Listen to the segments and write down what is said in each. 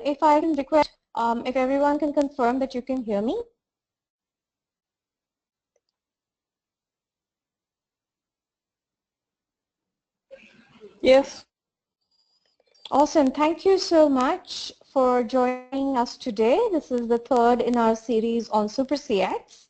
if I can request, if everyone can confirm that you can hear me. Yes. Awesome. Thank you so much for joining us today. This is the third in our series on Super CX.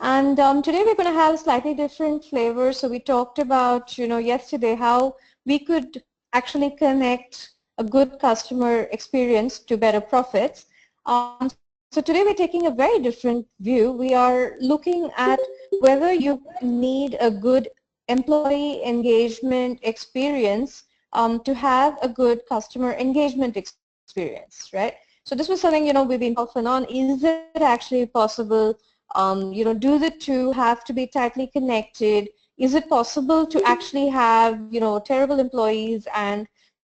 And today we're going to have a slightly different flavor. So we talked about, yesterday how we could actually connect a good customer experience to better profits. So today we're taking a very different view. We are looking at whether you need a good employee engagement experience to have a good customer engagement experience, right? So this was something, we've been off and on. Is it actually possible? Do the two have to be tightly connected? Is it possible to actually have, terrible employees and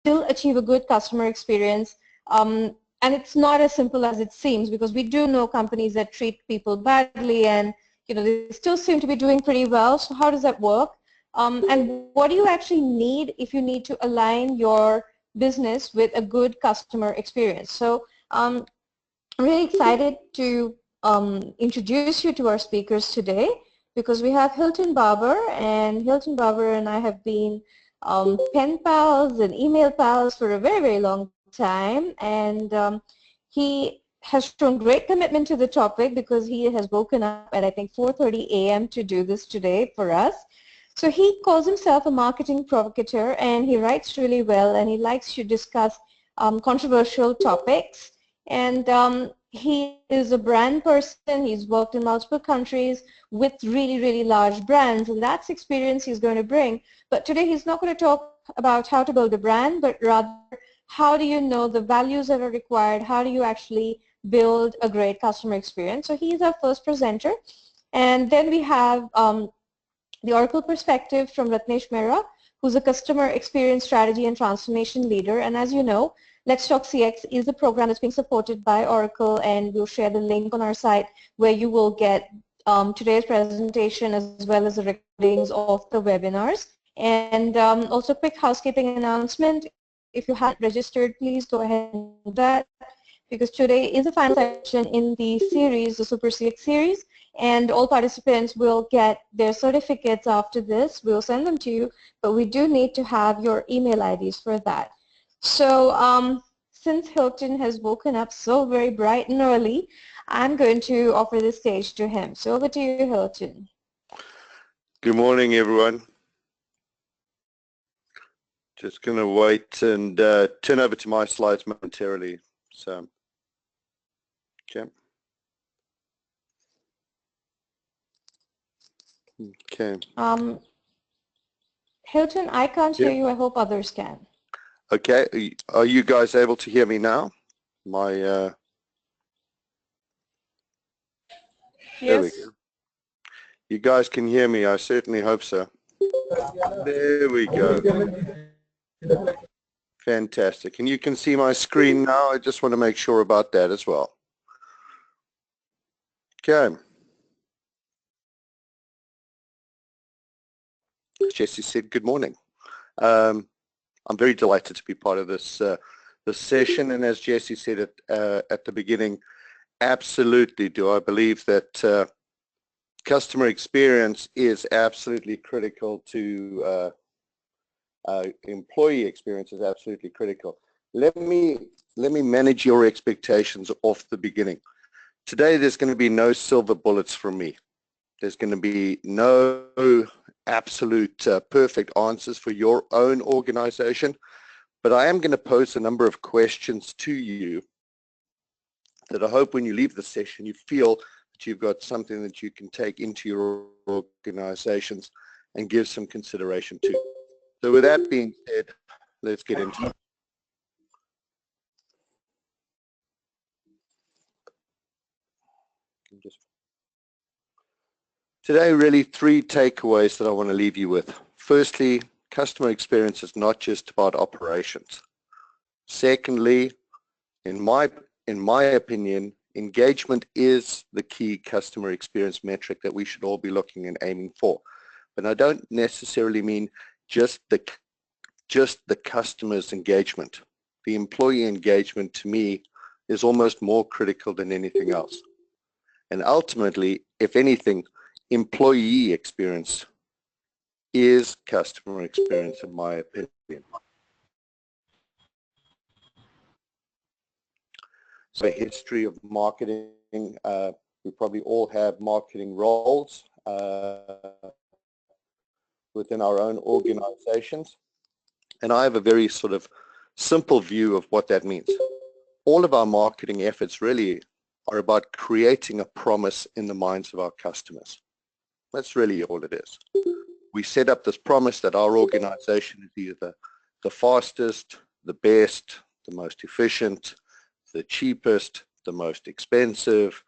still achieve a good customer experience? And it's not as simple as it seems, because we do know companies that treat people badly and, they still seem to be doing pretty well. So how does that work? And what do you actually need if you need to align your business with a good customer experience? So I'm really excited to introduce you to our speakers today, because we have Hilton Barber, and Hilton Barber and I have been pen pals and email pals for a very, very long time, and he has shown great commitment to the topic because he has woken up at, I think, 4:30 a.m. to do this today for us. So he calls himself a marketing provocateur, and he writes really well, and he likes to discuss controversial topics. And he is a brand person. He's worked in multiple countries with really, really large brands, and that's experience he's going to bring. But today he's not going to talk about how to build a brand, but rather how do you know the values that are required? How do you actually build a great customer experience? So he's our first presenter. And then we have the Oracle perspective from Ratnesh Mehra, who's a customer experience strategy and transformation leader. And as you know, Let's Talk CX is a program that's being supported by Oracle, and we'll share the link on our site where you will get today's presentation as well as the recordings of the webinars. And also, quick housekeeping announcement. If you haven't registered, please go ahead and do that, because today is the final session in the series, the Super CX series, and all participants will get their certificates after this. We'll send them to you, but we do need to have your email IDs for that. So since Hilton has woken up so very bright and early, I'm going to offer the stage to him. So over to you, Hilton. Good morning, everyone. Just going to wait and turn over to my slides momentarily. So, okay. Hilton, I can't hear you. I hope others can. Okay. Are you guys able to hear me now? My Yes. There we go. You guys can hear me. I certainly hope so. There we go. Fantastic. And you can see my screen now. I just want to make sure about that as well. Okay. Jesse said good morning. I'm very delighted to be part of this session, and as Jesse said at the beginning, absolutely do I believe that customer experience is absolutely critical to employee experience is absolutely critical. Let me manage your expectations off the beginning. Today there's going to be no silver bullets from me. There's going to be no absolute perfect answers for your own organization, but I am going to pose a number of questions to you that I hope when you leave the session you feel that you've got something that you can take into your organizations and give some consideration to. So with that being said, let's get into it. Today, really three takeaways that I want to leave you with. Firstly, customer experience is not just about operations. Secondly, in my opinion, engagement is the key customer experience metric that we should all be looking and aiming for. But I don't necessarily mean just the customer's engagement. The employee engagement, to me, is almost more critical than anything else. And ultimately, if anything, employee experience is customer experience, in my opinion. So a history of marketing, we probably all have marketing roles within our own organizations. And I have a very sort of simple view of what that means. All of our marketing efforts really are about creating a promise in the minds of our customers. That's really all it is. We set up this promise that our organization is either the fastest, the best, the most efficient, the cheapest, the most expensive,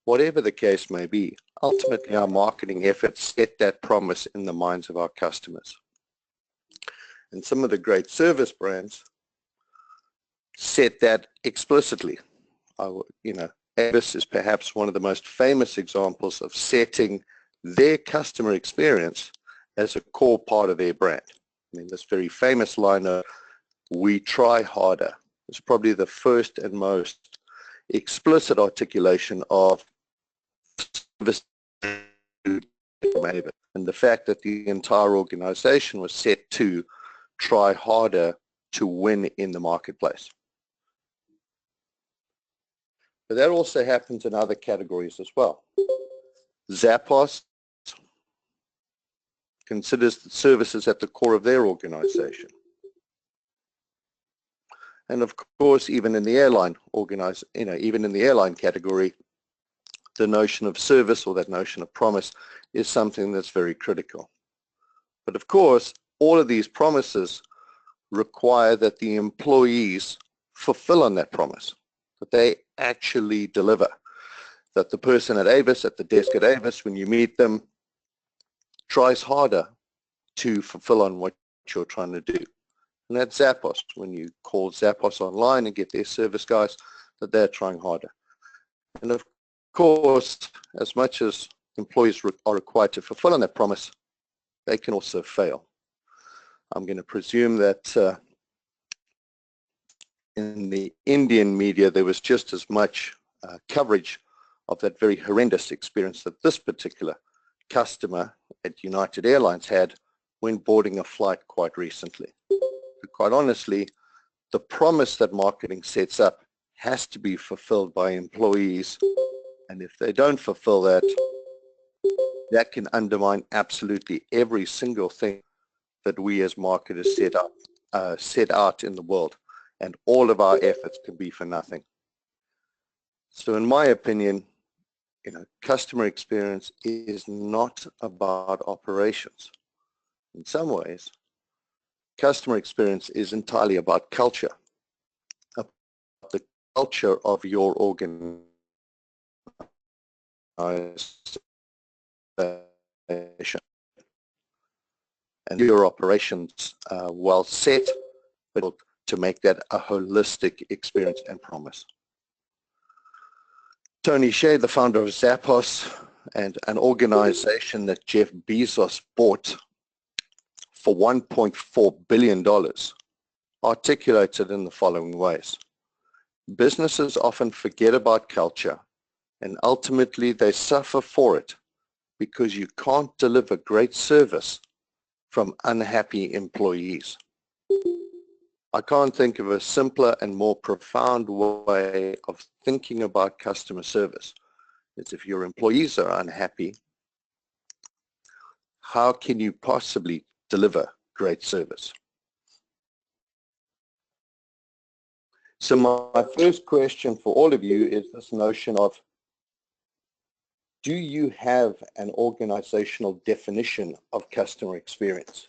whatever the case may be. Ultimately, our marketing efforts set that promise in the minds of our customers. And some of the great service brands set that explicitly. Avis is perhaps one of the most famous examples of setting their customer experience as a core part of their brand. I mean, this very famous line of, "We try harder," is probably the first and most explicit articulation of service from Avis. And the fact that the entire organization was set to try harder to win in the marketplace. But that also happens in other categories as well. Zappos considers the services at the core of their organization. And of course, even in the airline even in the airline category, the notion of service or that notion of promise is something that's very critical. But of course, all of these promises require that the employees fulfill on that promise, that they actually deliver, that the person at Avis, at the desk at Avis, when you meet them, tries harder to fulfill on what you're trying to do. And that's Zappos. When you call Zappos online and get their service guys, that they're trying harder. And of course, as much as employees are required to fulfill on that promise, they can also fail. I'm going to presume that in the Indian media, there was just as much coverage of that very horrendous experience that this particular customer at United Airlines had when boarding a flight quite recently. But quite honestly, the promise that marketing sets up has to be fulfilled by employees, and if they don't fulfill that, that can undermine absolutely every single thing that we as marketers set out in the world, and all of our efforts can be for nothing. So in my opinion, customer experience is not about operations. In some ways, customer experience is entirely about culture, about the culture of your organization. And your operations well set, but to make that a holistic experience and promise. Hsieh, the founder of Zappos, and an organization that Jeff Bezos bought for $1.4 billion, articulated in the following ways. Businesses often forget about culture, and ultimately they suffer for it because you can't deliver great service from unhappy employees. I can't think of a simpler and more profound way of thinking about customer service. It's if your employees are unhappy, how can you possibly deliver great service? So my first question for all of you is this notion of, do you have an organizational definition of customer experience?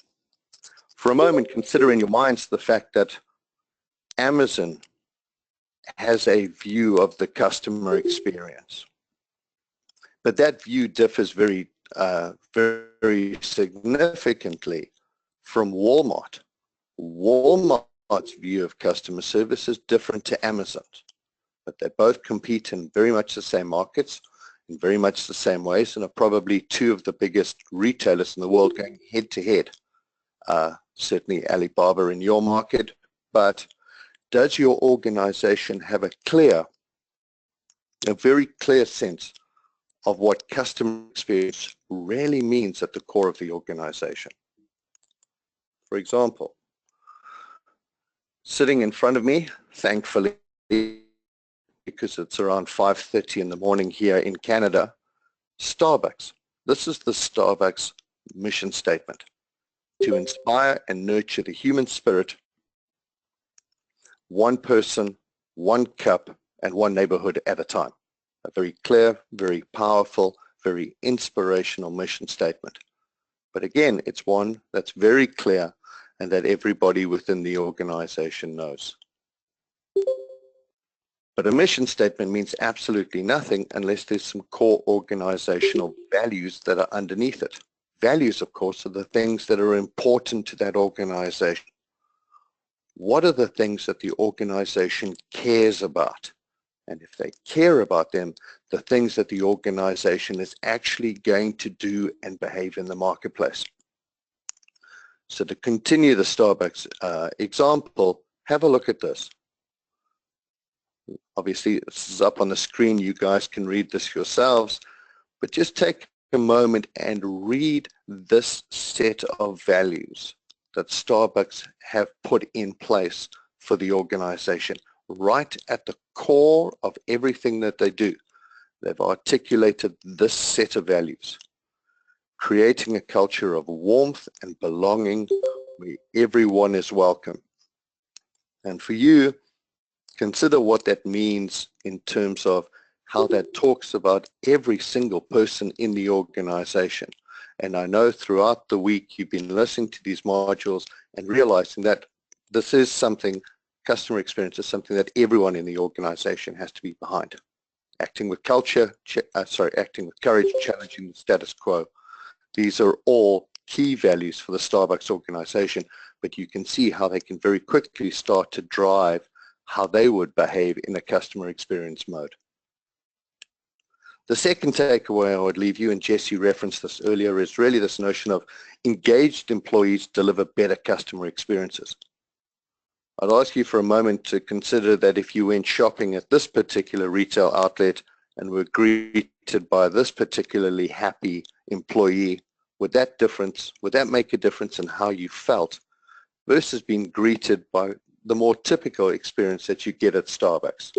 For a moment, consider in your minds the fact that Amazon has a view of the customer experience, but that view differs very significantly from Walmart. Walmart's view of customer service is different to Amazon's, but they both compete in very much the same markets, in very much the same ways, and are probably two of the biggest retailers in the world going head to head. Certainly Alibaba in your market, but does your organization have a clear a very clear sense of what customer experience really means at the core of the organization. For example, sitting in front of me, thankfully, because it's around 5:30 in the morning here in Canada, Starbucks. This is the Starbucks mission statement: to inspire and nurture the human spirit, one person, one cup, and one neighborhood at a time. A very clear, very powerful, very inspirational mission statement. But again, it's one that's very clear and that everybody within the organization knows. But a mission statement means absolutely nothing unless there's some core organizational values that are underneath it. Values, of course, are the things that are important to that organization. What are the things that the organization cares about? And if they care about them, the things that the organization is actually going to do and behave in the marketplace. So to continue the Starbucks example, have a look at this. Obviously, this is up on the screen. You guys can read this yourselves, but just take a moment and read this set of values that Starbucks have put in place for the organization. Right at the core of everything that they do, they've articulated this set of values: creating a culture of warmth and belonging where everyone is welcome. And for you, consider what that means in terms of how that talks about every single person in the organization. And I know throughout the week you've been listening to these modules and realizing that this is something, customer experience is something that everyone in the organization has to be behind. Acting with culture, acting with courage, challenging the status quo. These are all key values for the Starbucks organization, but you can see how they can very quickly start to drive how they would behave in a customer experience mode. The second takeaway I would leave you, and Jesse referenced this earlier, is really this notion of engaged employees deliver better customer experiences. I'd ask you for a moment to consider that if you went shopping at this particular retail outlet and were greeted by this particularly happy employee, would that make a difference in how you felt versus being greeted by the more typical experience that you get at Starbucks?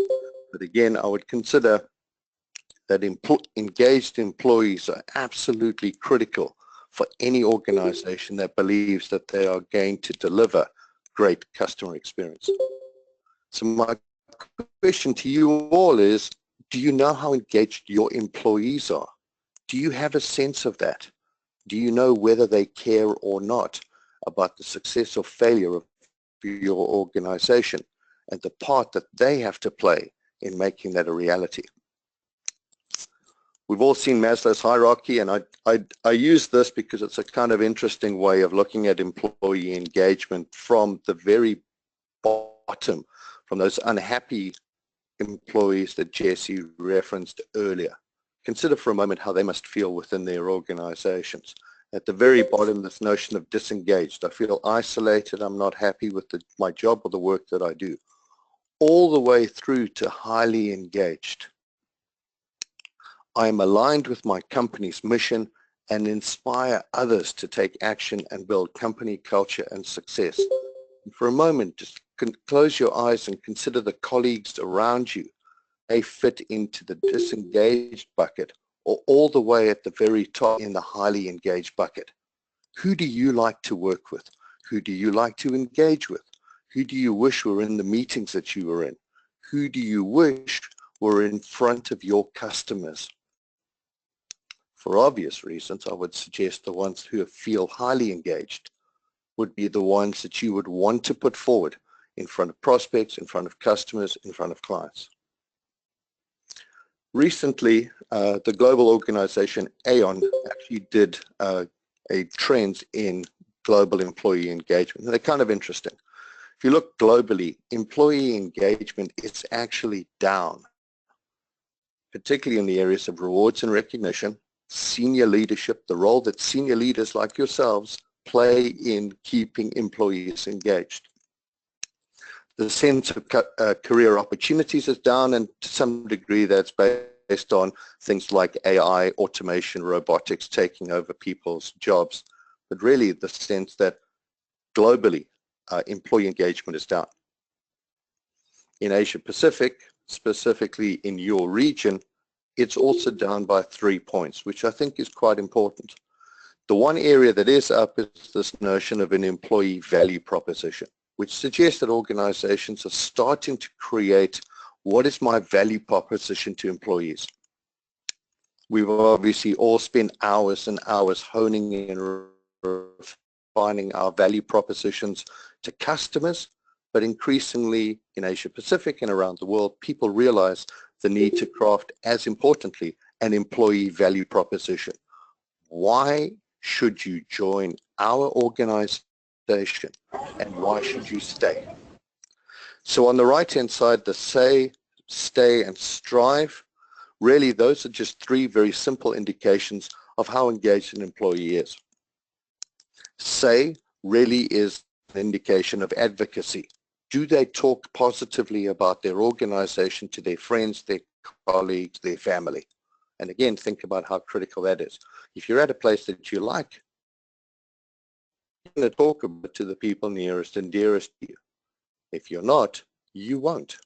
But again, I would consider that engaged employees are absolutely critical for any organization that believes that they are going to deliver great customer experience. So my question to you all is, do you know how engaged your employees are? Do you have a sense of that? Do you know whether they care or not about the success or failure of your organization and the part that they have to play in making that a reality? We've all seen Maslow's hierarchy, and I use this because it's a kind of interesting way of looking at employee engagement from the very bottom, from those unhappy employees that Jesse referenced earlier. Consider for a moment how they must feel within their organizations. At the very bottom, this notion of disengaged. I feel isolated, I'm not happy with my job or the work that I do. All the way through to highly engaged. I am aligned with my company's mission and inspire others to take action and build company culture and success. For a moment, just close your eyes and consider the colleagues around you. They fit into the disengaged bucket or all the way at the very top in the highly engaged bucket. Who do you like to work with? Who do you like to engage with? Who do you wish were in the meetings that you were in? Who do you wish were in front of your customers? For obvious reasons, I would suggest the ones who feel highly engaged would be the ones that you would want to put forward in front of prospects, in front of customers, in front of clients. Recently, the global organization Aon actually did a trends in global employee engagement. And they're kind of interesting. If you look globally, employee engagement is actually down, particularly in the areas of rewards and recognition, senior leadership, the role that senior leaders like yourselves play in keeping employees engaged. The sense of career opportunities is down, and to some degree that's based on things like AI, automation, robotics taking over people's jobs. But really the sense that globally employee engagement is down. In Asia Pacific, specifically in your region, it's also down by 3 points, which I think is quite important. The one area that is up is this notion of an employee value proposition, which suggests that organizations are starting to create what is my value proposition to employees. We've obviously all spent hours and hours honing and refining our value propositions to customers, but increasingly in Asia Pacific and around the world, people realize the need to craft, as importantly, an employee value proposition. Why should you join our organization and why should you stay? So on the right-hand side, the say, stay, and strive, really those are just 3 very simple indications of how engaged an employee is. Say really is an indication of advocacy. Do they talk positively about their organization to their friends, their colleagues, their family? And again, think about how critical that is. If you're at a place that you like, you're going to talk about it to the people nearest and dearest to you. If you're not, you won't.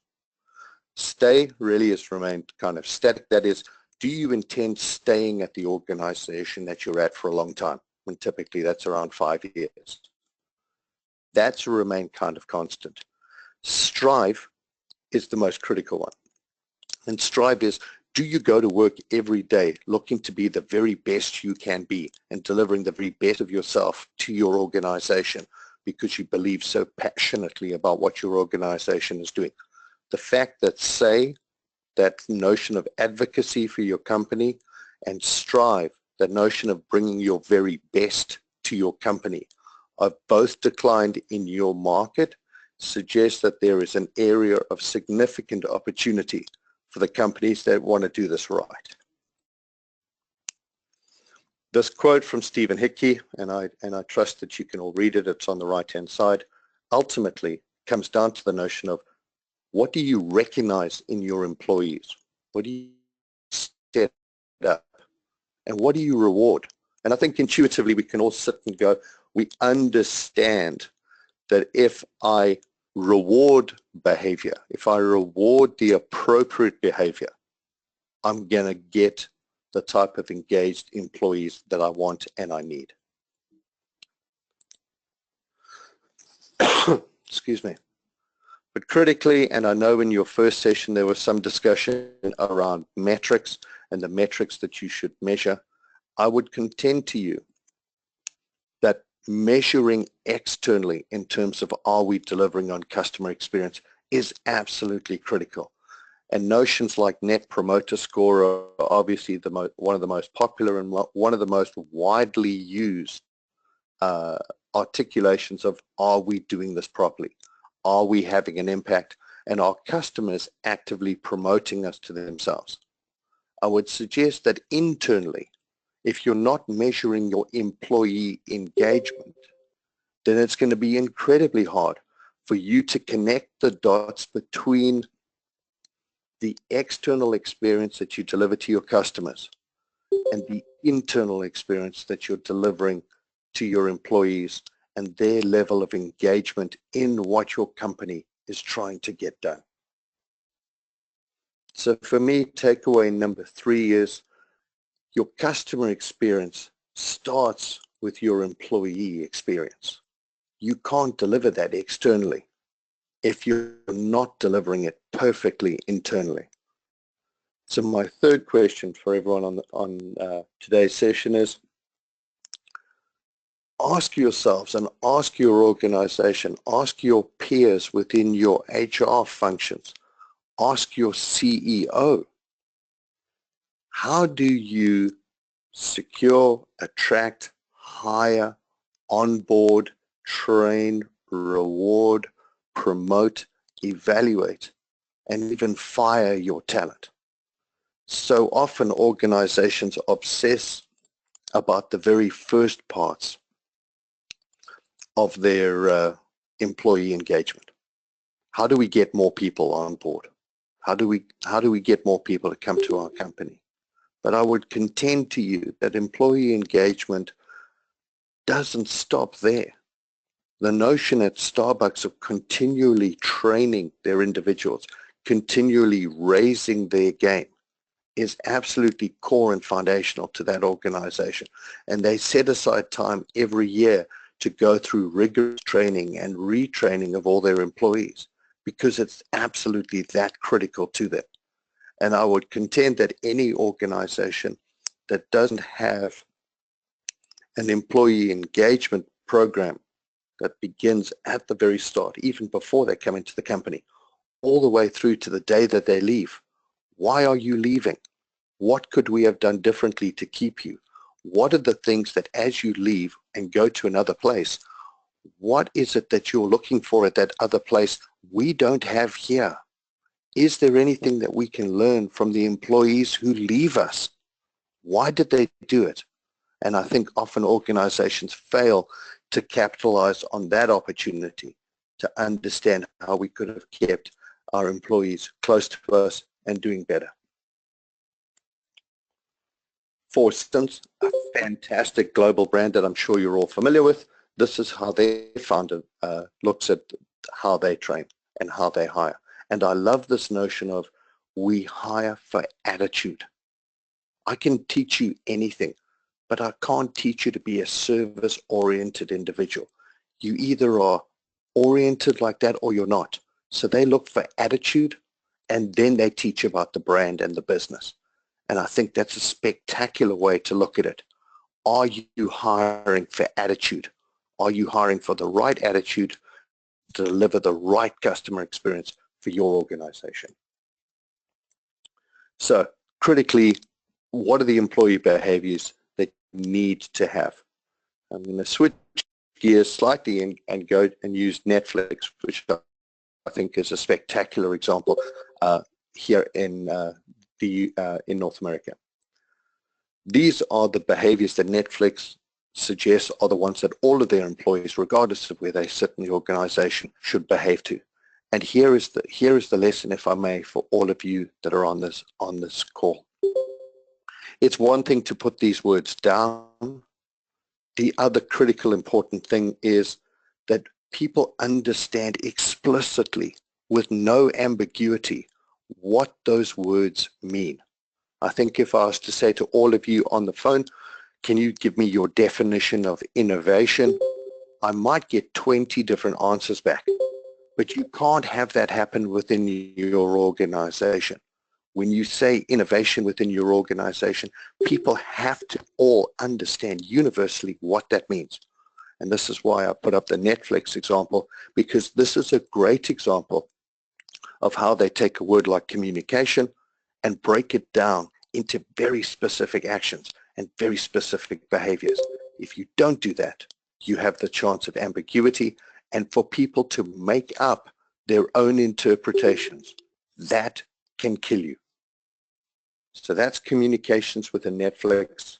Stay really has remained kind of static. That is, do you intend staying at the organization that you're at for a long time? And typically that's around 5 years. That's remained kind of constant. Strive is the most critical one. And strive is, do you go to work every day looking to be the very best you can be and delivering the very best of yourself to your organization because you believe so passionately about what your organization is doing? The fact that say, that notion of advocacy for your company, and strive, that notion of bringing your very best to your company, have both declined in your market, suggests that there is an area of significant opportunity for the companies that want to do this right. This quote from Stephen Hsieh, and I trust that you can all read it, it's on the right-hand side, ultimately comes down to the notion of what do you recognize in your employees? What do you set up? And what do you reward? And I think intuitively we can all sit and go, we understand that if I reward behavior, if I reward the appropriate behavior, I'm going to get the type of engaged employees that I want and I need. Excuse me. But critically, and I know in your first session there was some discussion around metrics and the metrics that you should measure, I would contend to you that measuring externally in terms of are we delivering on customer experience is absolutely critical. And notions like Net Promoter Score are obviously one of the most popular and one of the most widely used articulations of are we doing this properly? Are we having an impact? And are customers actively promoting us to themselves? I would suggest that internally, if you're not measuring your employee engagement, then it's going to be incredibly hard for you to connect the dots between the external experience that you deliver to your customers and the internal experience that you're delivering to your employees and their level of engagement in what your company is trying to get done. So for me, takeaway number 3 is your customer experience starts with your employee experience. You can't deliver that externally if you're not delivering it perfectly internally. So my third question for everyone on today's session is, ask yourselves and ask your organization, ask your peers within your HR functions, ask your CEO, how do you secure, attract, hire, onboard, train, reward, promote, evaluate, and even fire your talent? So often organizations obsess about the very first parts of their employee engagement. How do we get more people on board? How do we get more people to come to our company? But I would contend to you that employee engagement doesn't stop there. The notion at Starbucks of continually training their individuals, continually raising their game, is absolutely core and foundational to that organization. And they set aside time every year to go through rigorous training and retraining of all their employees because it's absolutely that critical to them. And I would contend that any organization that doesn't have an employee engagement program that begins at the very start, even before they come into the company, all the way through to the day that they leave. Why are you leaving? What could we have done differently to keep you? What are the things that as you leave and go to another place, what is it that you're looking for at that other place we don't have here? Is there anything that we can learn from the employees who leave us? Why did they do it? And I think often organizations fail to capitalize on that opportunity to understand how we could have kept our employees close to us and doing better. For instance, a fantastic global brand that I'm sure you're all familiar with, this is how their founder looks at how they train and how they hire. And I love this notion of we hire for attitude. I can teach you anything, but I can't teach you to be a service-oriented individual. You either are oriented like that or you're not. So they look for attitude and then they teach about the brand and the business. And I think that's a spectacular way to look at it. Are you hiring for attitude? Are you hiring for the right attitude to deliver the right customer experience for your organization? So critically, what are the employee behaviors that you need to have? I'm going to switch gears slightly and go and use Netflix, which I think is a spectacular example here in North America. These are the behaviors that Netflix suggests are the ones that all of their employees, regardless of where they sit in the organization, should behave to. And here is the lesson, if I may, for all of you that are on this call. It's one thing to put these words down. The other critical important thing is that people understand explicitly, with no ambiguity, what those words mean. I think if I was to say to all of you on the phone, can you give me your definition of innovation? I might get 20 different answers back, but you can't have that happen within your organization. When you say innovation within your organization, people have to all understand universally what that means. And this is why I put up the Netflix example, because this is a great example of how they take a word like communication and break it down into very specific actions and very specific behaviors. If you don't do that, you have the chance of ambiguity and for people to make up their own interpretations. That can kill you. So that's communications within Netflix.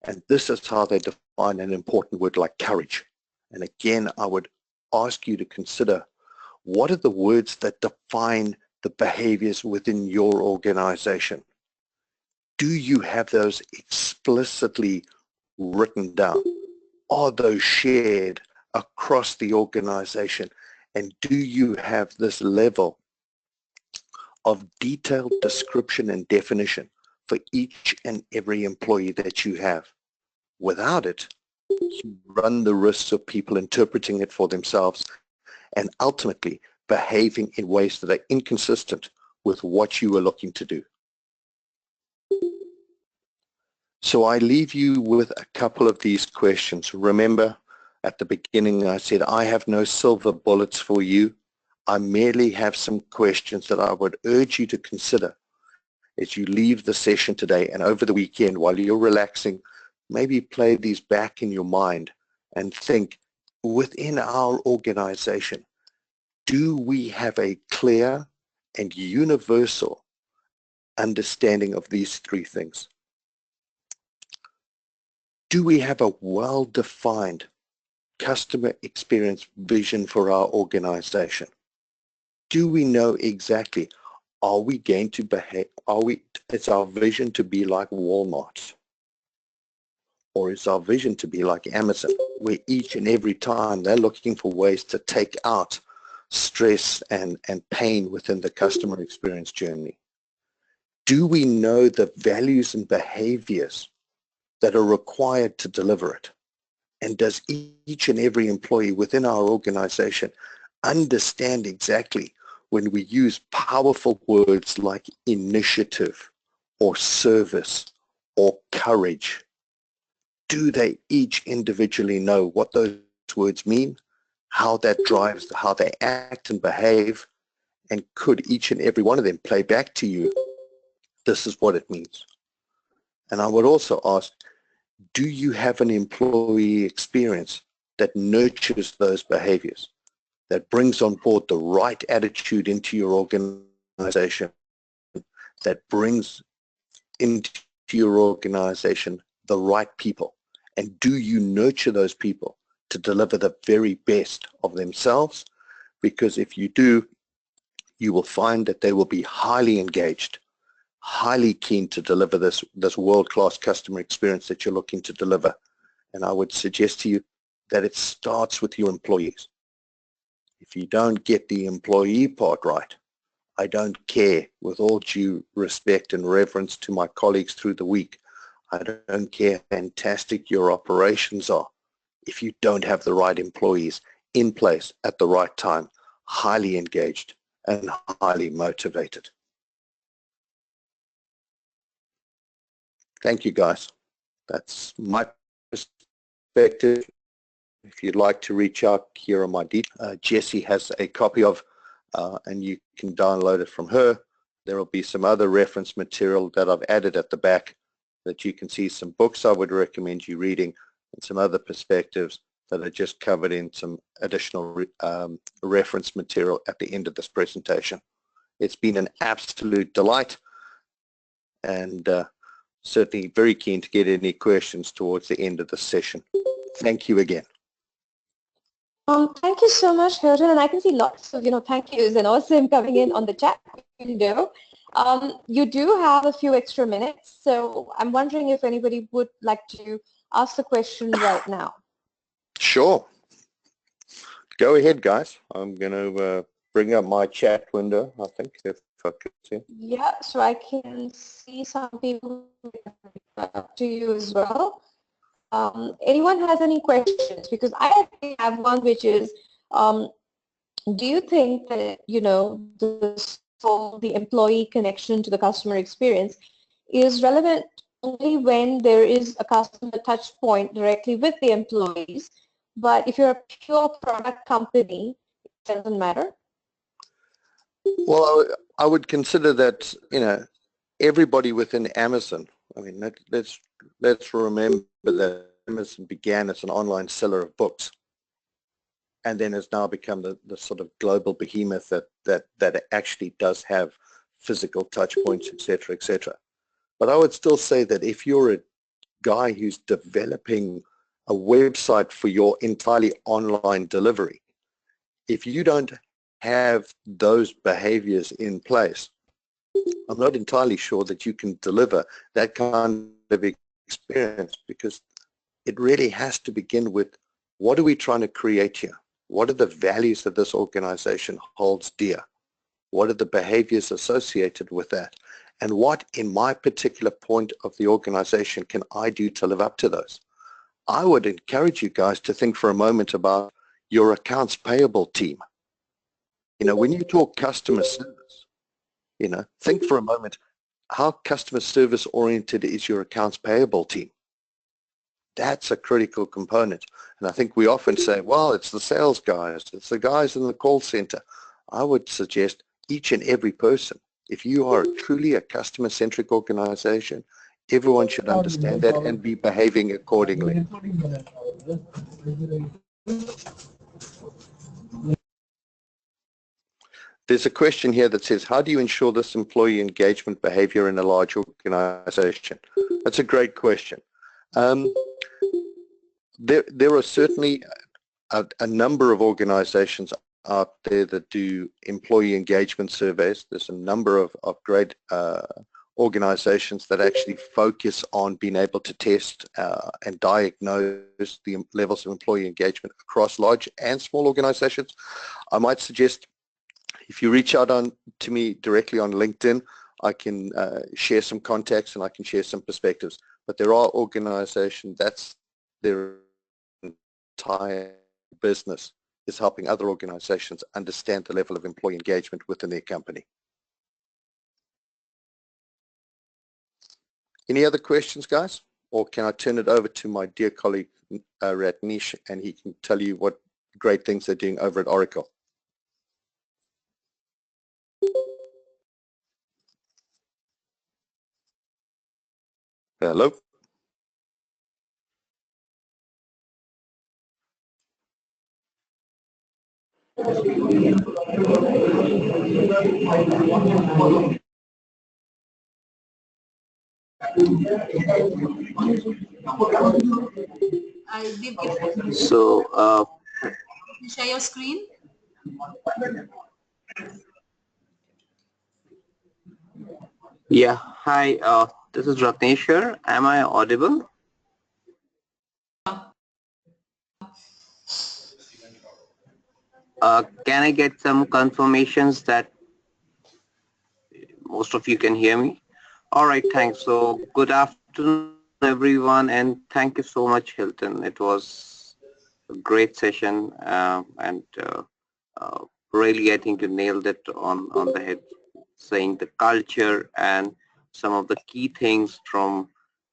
And this is how they define an important word like courage. And again, I would ask you to consider, what are the words that define the behaviors within your organization? Do you have those explicitly written down? Are those shared across the organization? And do you have this level of detailed description and definition for each and every employee that you have? Without it, you run the risk of people interpreting it for themselves and ultimately behaving in ways that are inconsistent with what you are looking to do. So I leave you with a couple of these questions. Remember, at the beginning I said I have no silver bullets for you. I merely have some questions that I would urge you to consider as you leave the session today and over the weekend while you're relaxing. Maybe play these back in your mind and think, within our organization, do we have a clear and universal understanding of these three things? Do we have a well-defined customer experience vision for our organization? Do we know exactly, are we going to behave, it's our vision to be like Walmart? Or is our vision to be like Amazon, where each and every time they're looking for ways to take out stress and pain within the customer experience journey? Do we know the values and behaviors that are required to deliver it? And does each and every employee within our organization understand exactly when we use powerful words like initiative or service or courage? Do they each individually know what those words mean, how that drives how they act and behave, and could each and every one of them play back to you, this is what it means? And I would also ask, do you have an employee experience that nurtures those behaviors, that brings on board the right attitude into your organization, that brings into your organization the right people? And do you nurture those people to deliver the very best of themselves? Because if you do, you will find that they will be highly engaged, highly keen to deliver this world-class customer experience that you're looking to deliver. And I would suggest to you that it starts with your employees. If you don't get the employee part right, I don't care, with all due respect and reverence to my colleagues through the week, I don't care how fantastic your operations are. If you don't have the right employees in place at the right time, highly engaged and highly motivated. Thank you, guys. That's my perspective. If you'd like to reach out, here are my details. Jessie has a copy of, and you can download it from her. There will be some other reference material that I've added at the back that you can see, some books I would recommend you reading, and some other perspectives that are just covered in some additional reference material at the end of this presentation. It's been an absolute delight, and certainly very keen to get any questions towards the end of the session. Thank you again. Thank you so much, Hilton, and I can see lots of thank yous and awesome coming in on the chat window. You do have a few extra minutes, so I'm wondering if anybody would like to ask the question right now. Sure. Go ahead, guys. I'm going to bring up my chat window, I think, if I could see. Yeah, so I can see some people to you as well. Anyone has any questions? Because I have one, which is, do you think that, the employee connection to the customer experience is relevant only when there is a customer touch point directly with the employees, but if you're a pure product company, it doesn't matter? Well, I would consider that, everybody within Amazon, I mean, let's remember that Amazon began as an online seller of books, and then has now become the sort of global behemoth that actually does have physical touch points, etc., etc. But I would still say that if you're a guy who's developing a website for your entirely online delivery, if you don't have those behaviors in place, I'm not entirely sure that you can deliver that kind of experience, because it really has to begin with, what are we trying to create here? What are the values that this organization holds dear? What are the behaviors associated with that? And what, in my particular point of the organization, can I do to live up to those? I would encourage you guys to think for a moment about your accounts payable team. When you talk customer service, think for a moment, how customer service oriented is your accounts payable team? That's a critical component. And I think we often say, well, it's the sales guys, it's the guys in the call center. I would suggest each and every person, if you are truly a customer-centric organization, everyone should understand that and be behaving accordingly. There's a question here that says, how do you ensure this employee engagement behavior in a large organization? That's a great question. There are certainly a number of organizations out there that do employee engagement surveys. There's a number of great organizations that actually focus on being able to test and diagnose the levels of employee engagement across large and small organizations. I might suggest if you reach out to me directly on LinkedIn, I can share some contacts and I can share some perspectives. But there are organizations that's their entire business is helping other organizations understand the level of employee engagement within their company. Any other questions, guys? Or can I turn it over to my dear colleague, Ratnesh, and he can tell you what great things they're doing over at Oracle? Hello? So, share your screen. Yeah, hi, this is Ratnesh here. Am I audible? Can I get some confirmations that most of you can hear me? All right, thanks. So good afternoon, everyone, and thank you so much, Hilton. It was a great session, and really, I think you nailed it on the head, saying the culture and some of the key things from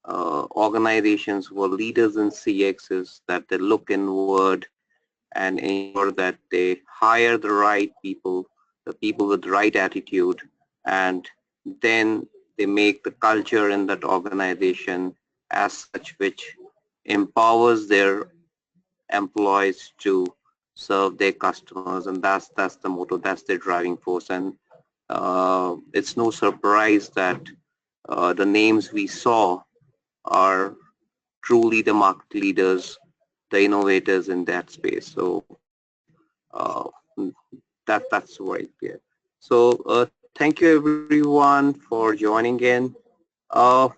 organizations who are leaders in CXs, that they look inward and ensure that they hire the right people, the people with the right attitude, and then they make the culture in that organization as such which empowers their employees to serve their customers, and that's the motto, that's their driving force. And it's no surprise that the names we saw are truly the market leaders, the innovators in that space. So uh, that's right there. So thank you everyone for joining in. Are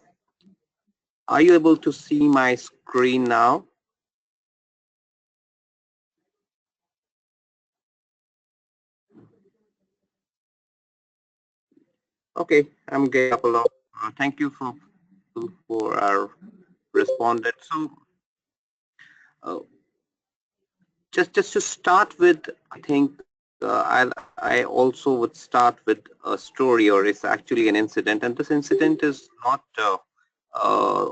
you able to see my screen now? Okay, I'm getting a couple of thank you for our respondent. So just to start with, I think I also would start with a story, or it's actually an incident, and this incident is not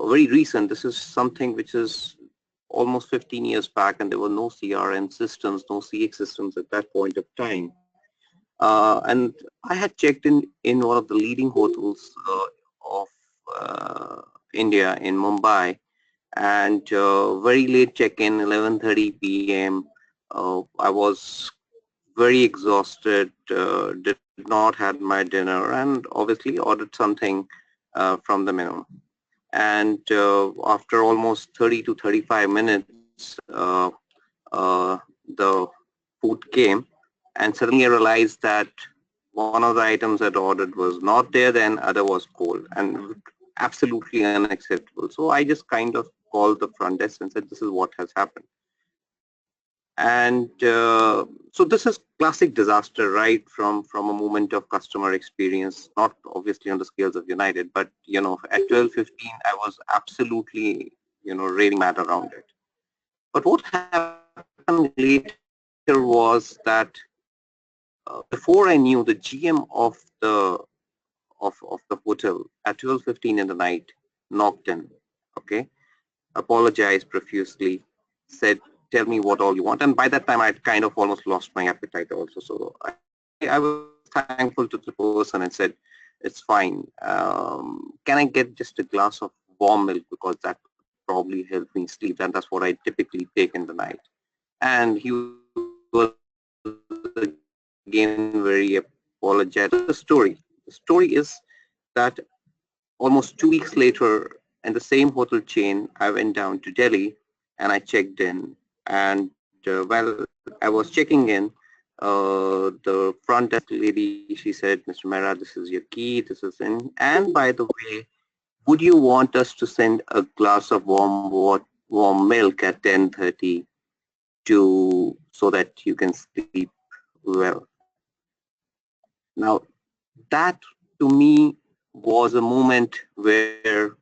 very recent. This is something which is almost 15 years back, and there were no CRM systems, no CX systems at that point of time. And I had checked in one of the leading hotels of India in Mumbai, and very late check-in, 11:30 p.m. I was very exhausted, did not had my dinner, and obviously ordered something from the menu. And after almost 30 to 35 minutes, the food came, and suddenly I realized that one of the items I'd ordered was not there, then other was cold, and absolutely unacceptable. So I just kind of called the front desk and said, this is what has happened. And so this is classic disaster, right, from a moment of customer experience, not obviously on the scales of United, but at 12:15 I was absolutely raving mad around it. But what happened later was that before I knew, the GM of the hotel at 12:15 in the night knocked in, okay, apologized profusely, said, tell me what all you want. And by that time, I'd kind of almost lost my appetite also. So I was thankful to the person and said, it's fine. Can I get just a glass of warm milk, because that probably help me sleep, and that's what I typically take in the night. And he was again very apologetic. The story is that almost 2 weeks later, in the same hotel chain, I went down to Delhi and I checked in. And while I was checking in, The front desk lady, she said, Mr. Mehra, this is your key, this is in, and by the way, would you want us to send a glass of warm milk at 10:30 to so that you can sleep well? Now, that to me was a moment where,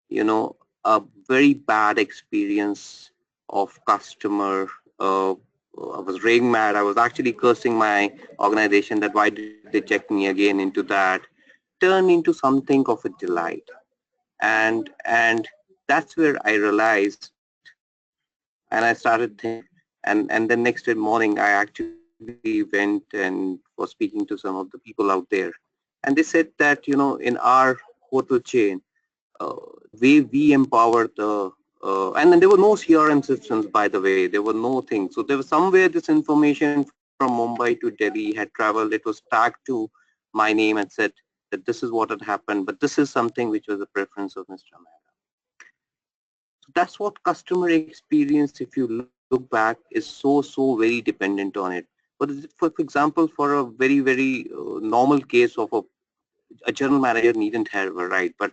you know, a very bad experience of customer. I was raving mad. I was actually cursing my organization that why did they check me again into that, turned into something of a delight. And that's where I realized, and I started thinking, and then next day morning I actually went and was speaking to some of the people out there, and they said that, in our hotel chain, way we empower the and then there were no CRM systems, by the way. There were no things. So there was somewhere this information from Mumbai to Delhi had traveled. It was tagged to my name and said that this is what had happened, but this is something which was a preference of Mr. Mehta. So that's what customer experience, if you look back, is so very dependent on it. But for example, for a very normal case of a general manager needn't have a right, but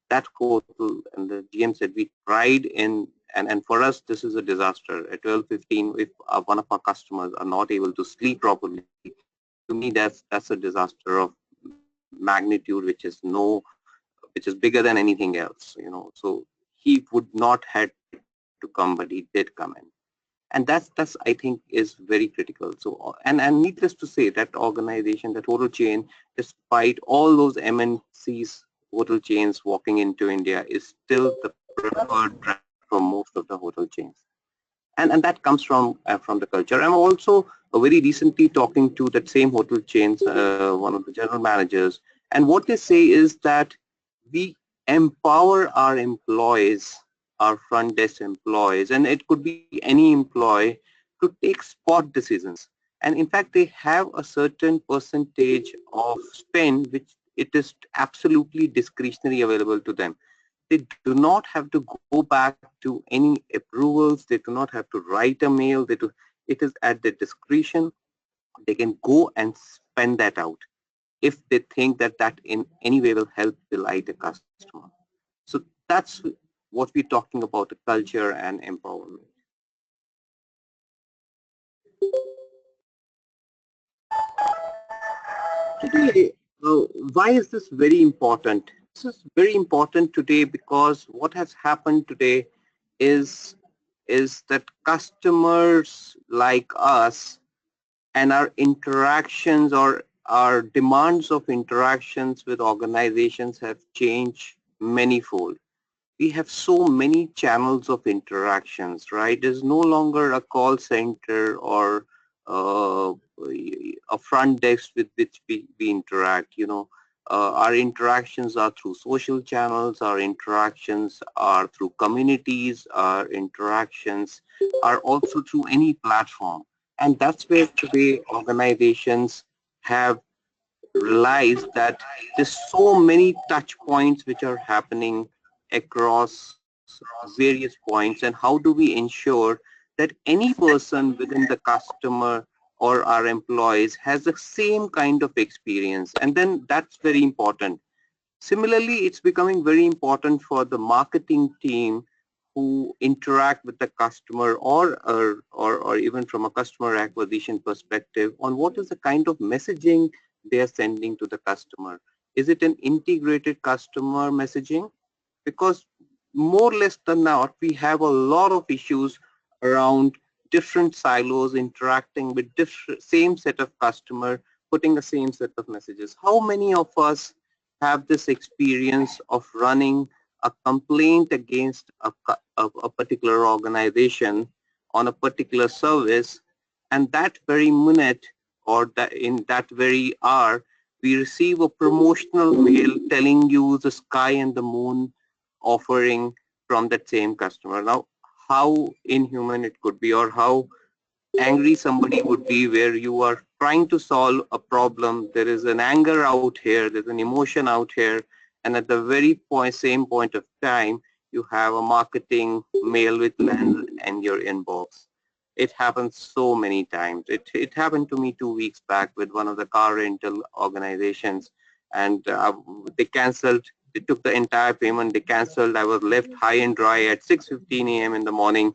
that hotel and the GM said we tried in, and for us this is a disaster. At 12:15, if one of our customers are not able to sleep properly, to me that's a disaster of magnitude, which is bigger than anything else. So he would not had to come, but he did come in. And that's I think is very critical. So and needless to say, that organization, that hotel chain, despite all those MNCs hotel chains walking into India, is still the preferred brand for most of the hotel chains. And that comes from the culture. I'm also very recently talking to that same hotel chains, one of the general managers, and what they say is that we empower our employees, our front desk employees, and it could be any employee, to take spot decisions. And in fact, they have a certain percentage of spend which it is absolutely discretionary available to them. They do not have to go back to any approvals. They do not have to write a mail. It is at their discretion. They can go and spend that out if they think that that in any way will help delight a customer. So that's what we're talking about, the culture and empowerment. Today, why is this very important? This is very important today because what has happened today is that customers like us and our interactions or our demands of interactions with organizations have changed manifold. We have so many channels of interactions, right? There's no longer a call center or uh, a front desk with which we interact. Our interactions are through social channels, our interactions are through communities, our interactions are also through any platform. And that's where today organizations have realized that there's so many touch points which are happening across various points, and how do we ensure that any person within the customer or our employees has the same kind of experience. And then that's very important. Similarly, it's becoming very important for the marketing team who interact with the customer, or even from a customer acquisition perspective, on what is the kind of messaging they are sending to the customer. Is it an integrated customer messaging? Because more or less than not, we have a lot of issues around different silos interacting with different same set of customer, putting the same set of messages. How many of us have this experience of running a complaint against a particular organization on a particular service, and that very minute or that in that very hour we receive a promotional mail telling you the sky and the moon offering from that same customer. Now, how inhuman it could be, or how angry somebody would be, where you are trying to solve a problem. There is an anger out here, there's an emotion out here, and at the very same point of time, you have a marketing mail with land in your inbox. It happens so many times. It happened to me 2 weeks back with one of the car rental organizations, and they canceled. They took the entire payment. They canceled. I was left high and dry at 6:15 a.m. in the morning,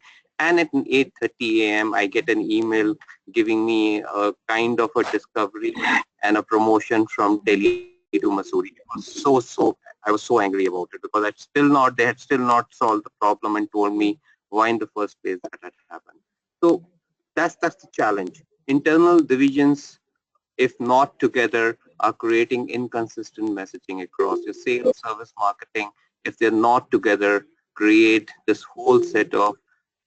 and at 8:30 a.m. I get an email giving me a kind of a discovery and a promotion from Delhi to Missouri. It was so I was so angry about it because they had still not solved the problem and told me why in the first place that had happened. So that's the challenge. Internal divisions, if not together, are creating inconsistent messaging across your sales, service, marketing. If they're not together, create this whole set of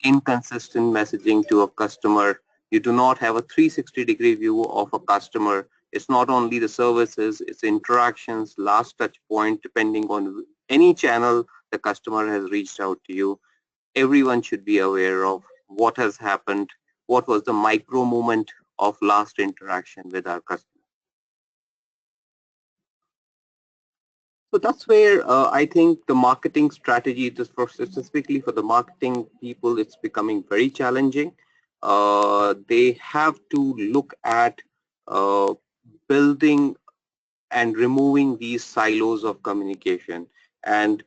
inconsistent messaging to a customer. You do not have a 360-degree view of a customer. It's not only the services, it's interactions, last touch point, depending on any channel the customer has reached out to you. Everyone should be aware of what has happened, what was the micro moment of last interaction with our customer. So that's where I think the marketing strategy, just for specifically for the marketing people, it's becoming very challenging. They have to look at uh, building and removing these silos of communication. And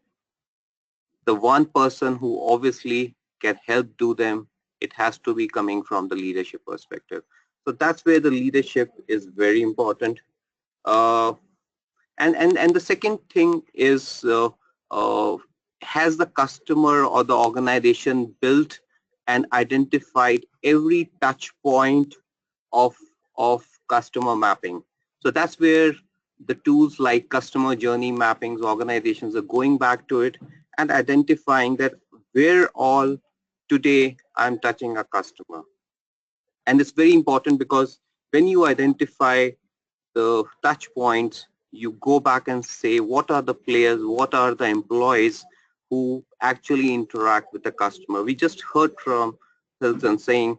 the one person who obviously can help do them, it has to be coming from the leadership perspective. So that's where the leadership is very important. Uh, and the second thing is, has the customer or the organization built and identified every touch point of of customer mapping? So that's where the tools like customer journey mappings, organizations are going back to it and identifying that where all today I'm touching a customer. And it's very important because when you identify the touch points, you go back and say what are the players, what are the employees who actually interact with the customer. We just heard from Hilton saying,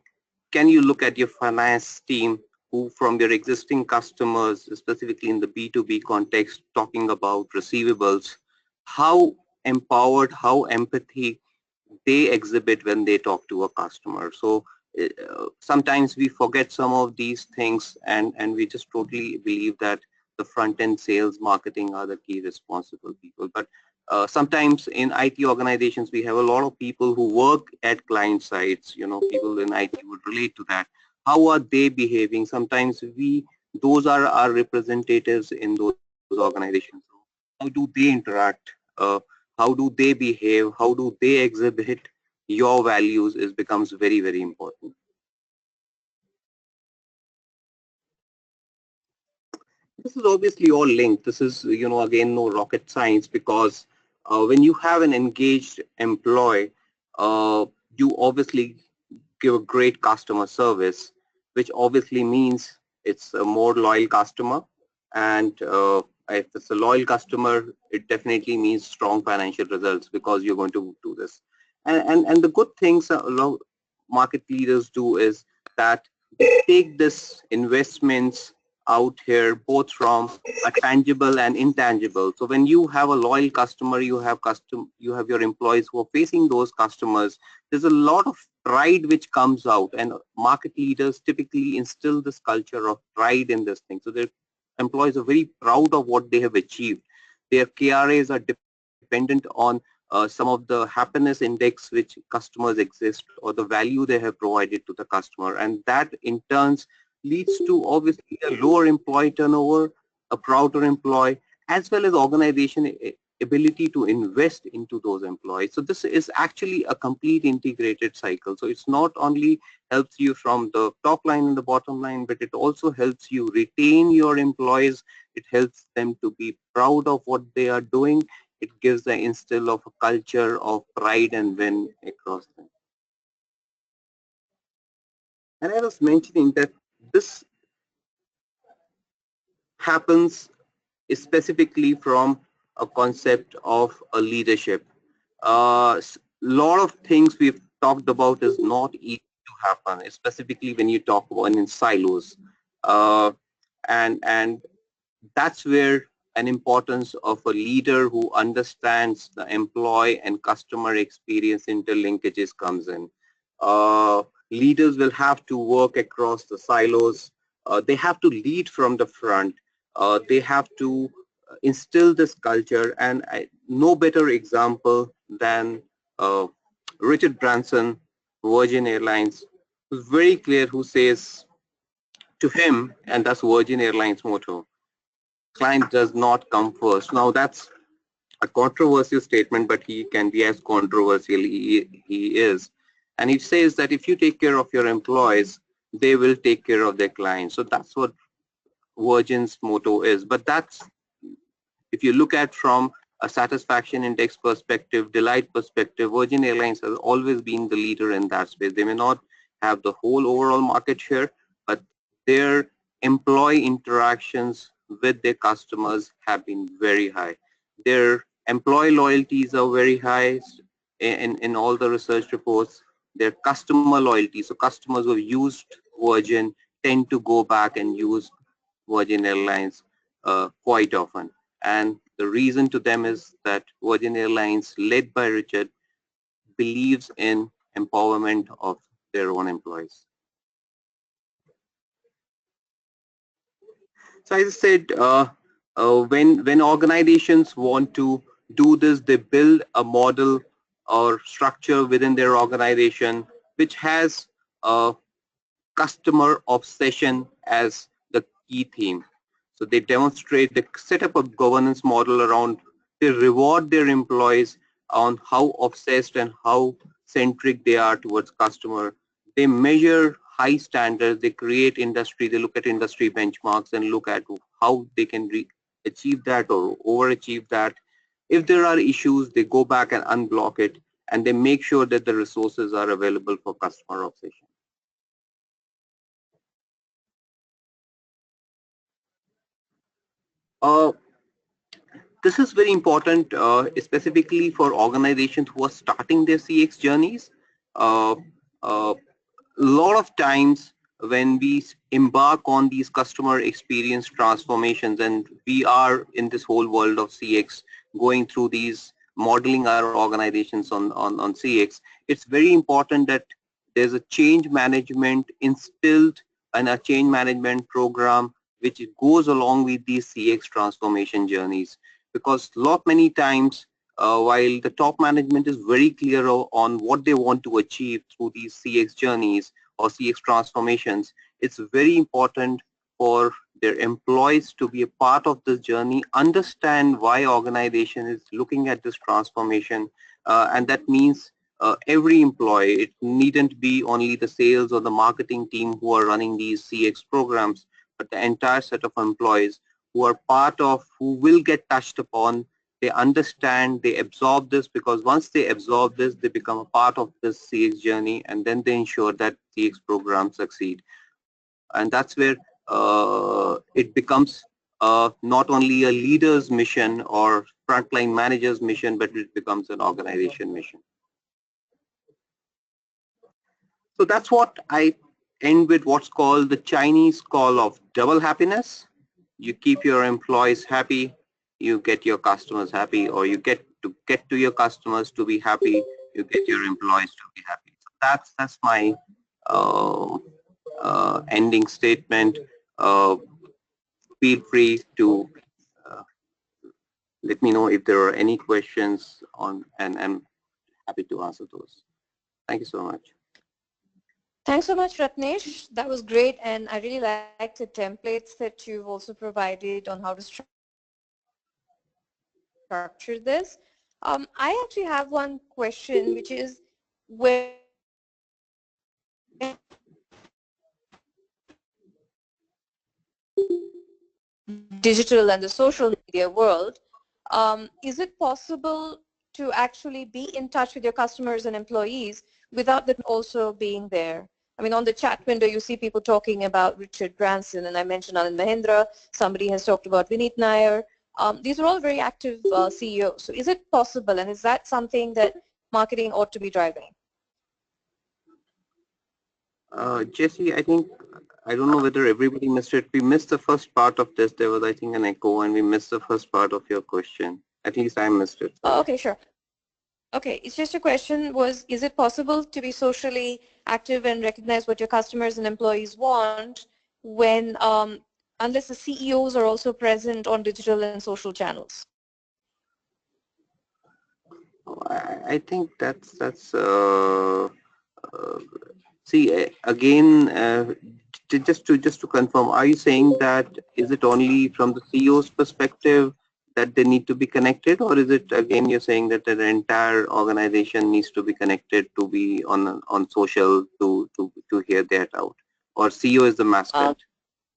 can you look at your finance team who from your existing customers, specifically in the B2B context, talking about receivables, how empowered, how empathy they exhibit when they talk to a customer. So sometimes we forget some of these things and we just totally believe that the front-end sales marketing are the key responsible people. But sometimes in IT organizations, we have a lot of people who work at client sites, people in IT would relate to that. How are they behaving? Sometimes those are our representatives in those organizations. How do they interact? How do they behave? How do they exhibit your values is becomes very, very important. This is obviously all linked. This is, again, no rocket science because when you have an engaged employee, you obviously give a great customer service, which obviously means it's a more loyal customer. And if it's a loyal customer, it definitely means strong financial results because you're going to do this. And the good things a lot of market leaders do is that they take this investments out here both from a tangible and intangible. So when you have a loyal customer, you have your employees who are facing those customers, there's a lot of pride which comes out, and market leaders typically instill this culture of pride in this thing. So their employees are very proud of what they have achieved. Their KRAs are dependent on some of the happiness index which customers exist, or the value they have provided to the customer, and that in turns leads to obviously a lower employee turnover, a prouder employee, as well as organization ability to invest into those employees. So this is actually a complete integrated cycle. So it's not only helps you from the top line and the bottom line, but it also helps you retain your employees. It helps them to be proud of what they are doing. It gives the instill of a culture of pride and win across them. And I was mentioning that this happens specifically from a concept of a leadership. Lot of things we've talked about is not easy to happen, specifically when you talk about in silos. Uh, and that's where an importance of a leader who understands the employee and customer experience interlinkages comes in. Uh, leaders will have to work across the silos. They have to lead from the front. They have to instill this culture, and no better example than Richard Branson, Virgin Airlines, who's very clear, who says to him, and that's Virgin Airlines motto, client does not come first. Now that's a controversial statement, but he can be as controversial he is. And it says that if you take care of your employees, they will take care of their clients. So that's what Virgin's motto is. But that's, if you look at from a satisfaction index perspective, delight perspective, Virgin Airlines has always been the leader in that space. They may not have the whole overall market share, but their employee interactions with their customers have been very high. Their employee loyalties are very high in all the research reports. Their customer loyalty, so customers who have used Virgin tend to go back and use Virgin Airlines quite often. And the reason to them is that Virgin Airlines, led by Richard, believes in empowerment of their own employees. So as I said, when organizations want to do this, they build a model or structure within their organization which has customer obsession as the key theme. So they demonstrate, they set up a governance model around, they reward their employees on how obsessed and how centric they are towards customer. They measure high standards, they create industry, they look at industry benchmarks and look at how they can achieve that or overachieve that. If there are issues, they go back and unblock it, and they make sure that the resources are available for customer obsession. Uh, this is very important, specifically for organizations who are starting their CX journeys. A lot of times when we embark on these customer experience transformations, and we are in this whole world of CX, going through these, modeling our organizations on CX, it's very important that there's a change management instilled and a change management program which goes along with these CX transformation journeys. Because many times, while the top management is very clear on what they want to achieve through these CX journeys or CX transformations, it's very important for their employees to be a part of this journey, understand why organization is looking at this transformation, and that means every employee. It needn't be only the sales or the marketing team who are running these CX programs, but the entire set of employees who are part of, who will get touched upon. They understand, they absorb this, because once they absorb this, they become a part of this CX journey, and then they ensure that CX programs succeed. And that's where it becomes not only a leader's mission or frontline manager's mission, but it becomes an organization mission. So that's what I end with, what's called the Chinese call of double happiness. You keep your employees happy, you get your customers happy, or you get to your customers to be happy, you get your employees to be happy. So that's my ending statement. Feel free to let me know if there are any questions on, and I'm happy to answer those. Thank you so much. Thanks so much, Ratnesh. That was great, and I really liked the templates that you've also provided on how to structure this. I actually have one question, which is, where digital and the social media world, is it possible to actually be in touch with your customers and employees without them also being there? I mean, on the chat window, you see people talking about Richard Branson, and I mentioned Anand Mahindra. Somebody has talked about Vineet Nair. These are all very active CEOs. So is it possible, and is that something that marketing ought to be driving? Jesse, I think, I don't know whether everybody missed it. We missed the first part of this. There was, I think, an echo, and we missed the first part of your question. At least I missed it. Oh, okay, sure. Okay, it's just a question was, is it possible to be socially active and recognize what your customers and employees want when, unless the CEOs are also present on digital and social channels? I think uh, see again just to confirm, are you saying that is it only from the CEO's perspective that they need to be connected, or is it again you're saying that the entire organization needs to be connected to be on social to hear that out, or CEO is the mascot?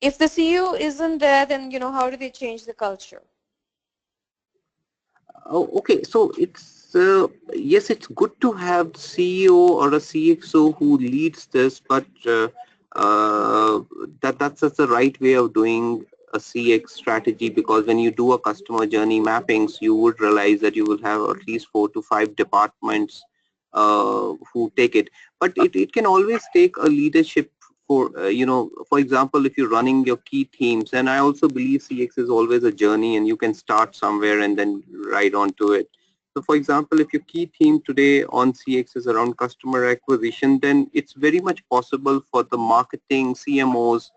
If the CEO isn't there, then how do they change the culture? Oh, okay. So it's yes, it's good to have CEO or a CXO who leads this, but that's the right way of doing a CX strategy, because when you do a customer journey mappings, you would realize that you will have at least 4 to 5 departments who take it. But it can always take a leadership for for example, if you're running your key themes, and I also believe CX is always a journey and you can start somewhere and then ride on to it. So for example, if your key theme today on CX is around customer acquisition, then it's very much possible for the marketing CMOs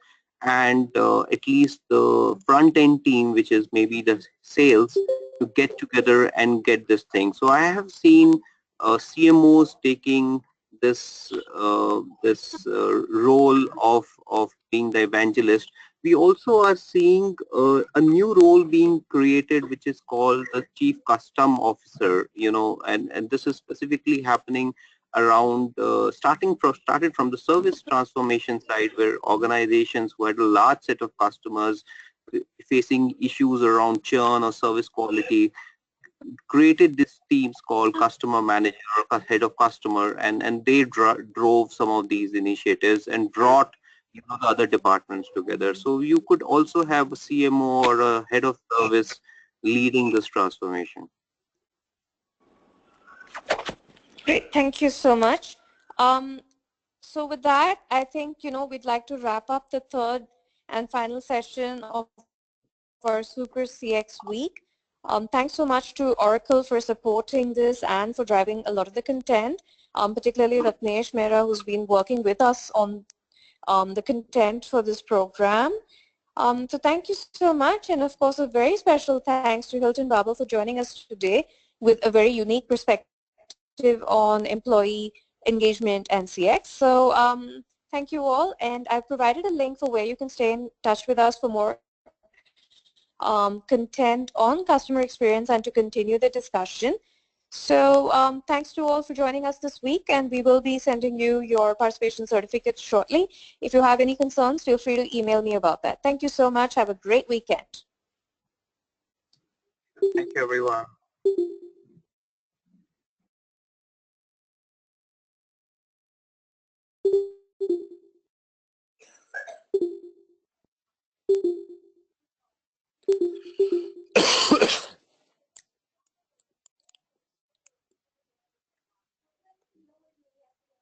and at least the front end team, which is maybe the sales, to get together and get this thing. So I have seen CMOs taking this role of being the evangelist. We also are seeing a new role being created, which is called the chief custom officer. And this is specifically happening around started from the service transformation side, where organizations who had a large set of customers facing issues around churn or service quality created these teams called customer manager or head of customer, and they drove some of these initiatives and brought the other departments together. So you could also have a CMO or a head of service leading this transformation. Great, thank you so much. So with that, I think, we'd like to wrap up the third and final session of our Super CX Week. Thanks so much to Oracle for supporting this and for driving a lot of the content, particularly Ratnesh Mehra, who's been working with us on the content for this program. So thank you so much, and of course a very special thanks to Hilton Babel for joining us today with a very unique perspective on employee engagement and CX. So thank you all, and I've provided a link for where you can stay in touch with us for more content on customer experience and to continue the discussion. So thanks to all for joining us this week, and we will be sending you your participation certificates shortly. If you have any concerns, feel free to email me about that. Thank you so much. Have a great weekend. Thank you, everyone.